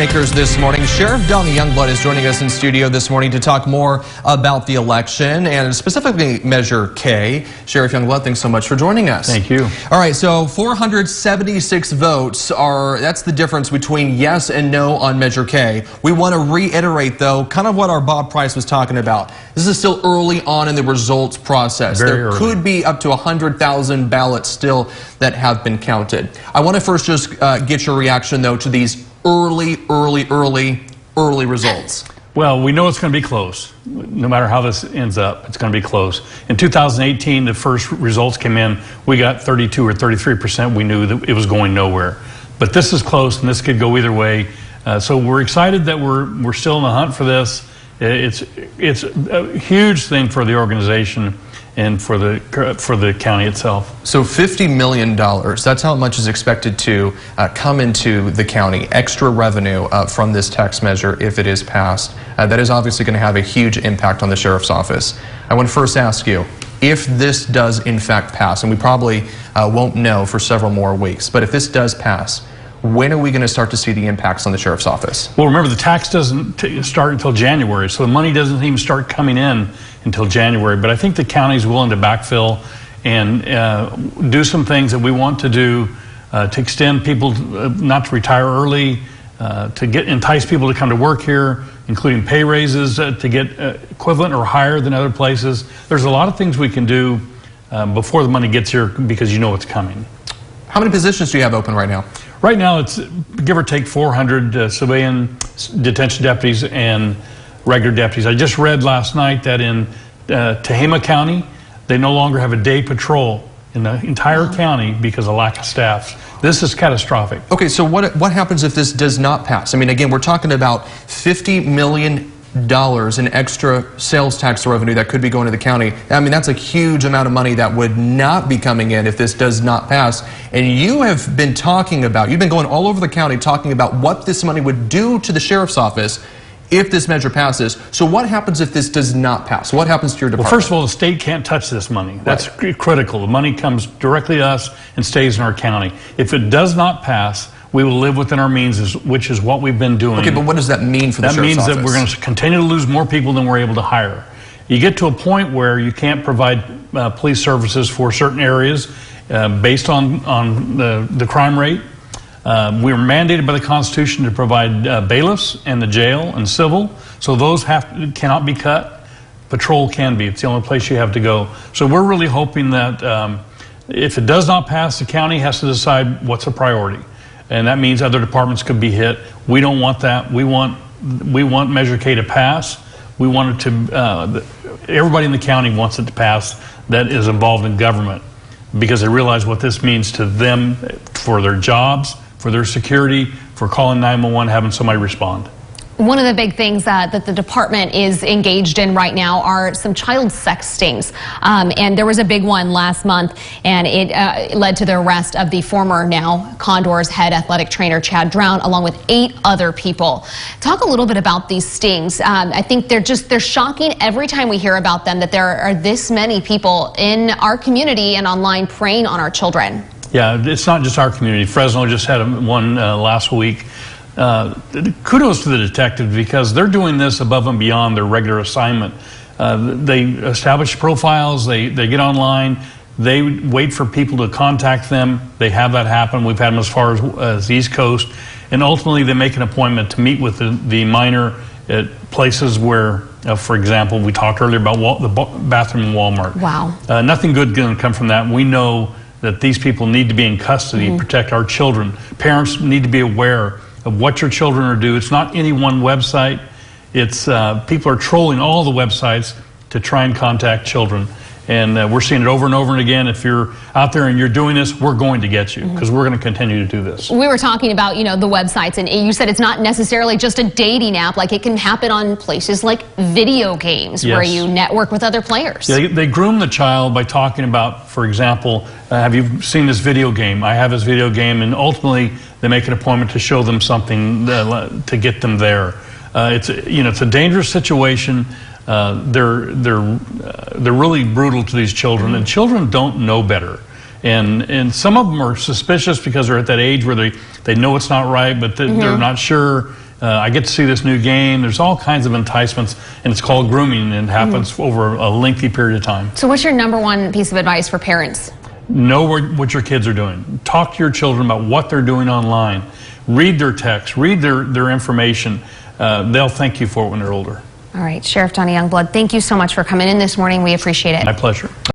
Newsmakers this morning. Sheriff Donny Youngblood is joining us in studio this morning to talk more about the election and specifically Measure K. Sheriff Youngblood, thanks so much for joining us. Thank you. All right, so 476 votes that's the difference between yes and no on Measure K. We want to reiterate, though, kind of what our Bob Price was talking about. This is still early on in the results process. There could be up to 100,000 ballots still that have been counted. I want to first just get your reaction, though, to these early results. Well, we know it's going to be close. No matter how this ends up, it's going to be close. In 2018, the first results came in. We got 32 or 33%. We knew that it was going nowhere. But this is close, and this could go either way. So we're excited that we're still in the hunt for this. It's a huge thing for the organization and for the county itself. So $50 million, that's how much is expected to come into the county, extra revenue from this tax measure if it is passed. That is obviously going to have a huge impact on the sheriff's office. I want to first ask you, if this does in fact pass, and we probably won't know for several more weeks, but if this does pass, when are we going to start to see the impacts on the sheriff's office? Well, remember, the tax doesn't start until January, so the money doesn't even start coming in until January. But I think the county's willing to backfill and do some things that we want to do to extend people not to retire early, to entice people to come to work here, including pay raises to get equivalent or higher than other places. There's a lot of things we can do before the money gets here because you know it's coming. How many positions do you have open right now? Right now, it's give or take 400 civilian detention deputies and regular deputies. I just read last night that in Tehama County, they no longer have a day patrol in the entire county because of lack of staff. This is catastrophic. Okay, so what happens if this does not pass? I mean, again, we're talking about $50 million in extra sales tax revenue that could be going to the county. I mean, that's a huge amount of money that would not be coming in if this does not pass. And you have been talking about, you've been going all over the county talking about what this money would do to the sheriff's office if this measure passes. So what happens if this does not pass? What happens to your department? Well, first of all, the state can't touch this money. That's critical. The money comes directly to us and stays in our county. If it does not pass, we will live within our means, which is what we've been doing. Okay, but what does that mean for the sheriff's office? That means that we're going to continue to lose more people than we're able to hire. You get to a point where you can't provide police services for certain areas based on the crime rate. We're mandated by the Constitution to provide bailiffs and the jail and civil, so those cannot be cut. Patrol can be. It's the only place you have to go. So we're really hoping that if it does not pass, the county has to decide what's a priority. And that means other departments could be hit. We don't want that. We want Measure K to pass. We want it to, everybody in the county wants it to pass that is involved in government because they realize what this means to them for their jobs, for their security, for calling 911, having somebody respond. One of the big things that the department is engaged in right now are some child sex stings. And there was a big one last month, and it led to the arrest of the former now Condors head athletic trainer Chad Drown, along with 8 other people. Talk a little bit about these stings. I think they're shocking every time we hear about them, that there are this many people in our community and online preying on our children. Yeah, it's not just our community. Fresno just had one last week. Kudos to the detectives because they're doing this above and beyond their regular assignment. They establish profiles, they get online, they wait for people to contact them. They have that happen. We've had them as far as the East Coast. And ultimately they make an appointment to meet with the minor at places where, for example, we talked earlier about the bathroom in Walmart. Wow. Nothing good going to come from that. We know that these people need to be in custody and protect our children. Parents need to be aware of what your children are doing. It's not any one website. It's people are trolling all the websites to try and contact children. And we're seeing it over and over and again. If you're out there and you're doing this, we're going to get you because we're going to continue to do this. We were talking about, you know, the websites, and you said it's not necessarily just a dating app. Like, it can happen on places like video games where you network with other players. Yeah, they groom the child by talking about, for example, have you seen this video game? I have this video game, and ultimately they make an appointment to show them something to get them there. It's a dangerous situation. They're really brutal to these children, and children don't know better. And some of them are suspicious because they're at that age where they know it's not right, but they're not sure. I get to see this new game. There's all kinds of enticements, and it's called grooming, and it happens over a lengthy period of time. So what's your number one piece of advice for parents? Know what your kids are doing. Talk to your children about what they're doing online. Read their texts, read their information. They'll thank you for it when they're older. All right, Sheriff Donny Youngblood, thank you so much for coming in this morning. We appreciate it. My pleasure.